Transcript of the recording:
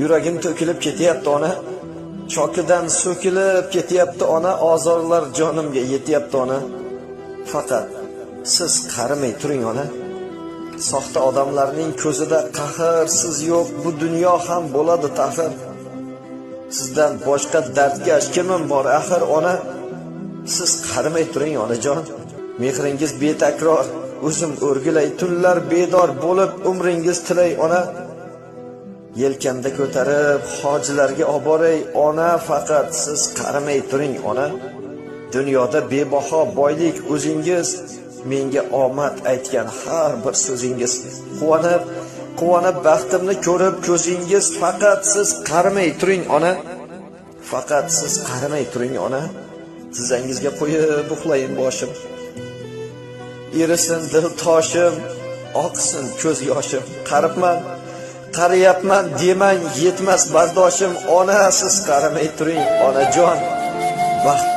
Yuragim to'kilib ketyapti ona. Chokidan so'kilib ketyapti ona, ozorlar jonimga yetyapti ona. Faqat siz qarimay turing ona. Soxta odamlarning ko'zida qahr siz yo'q, bu dunyo ham bo'ladi taxir. Sizdan boshqa dardkash kimim bor axir ona? Siz qarimay turing onajon. Mehringiz betakror, o'zim o'rgilay tunlar bedor bo'lib umringiz tilay ona. Yelkamda ko'tarib hojilarga olib boray ona, faqat siz qarimay turing ona. Dunyoda bebaho boylik o'zingiz, menga omad aytgan har bir so'zingiz. Quvonib baxtimni ko'rib ko'zingiz, faqat siz qarimay turing ona. Faqat siz qarimay turing ona. Tizzangizga qo'yib uxlayin boshim. Erisin dil toshim, oqsin ko'z yoshim. Qariyapman demang yetmas bardoshim ona, siz qarimay turing onajon. Baxt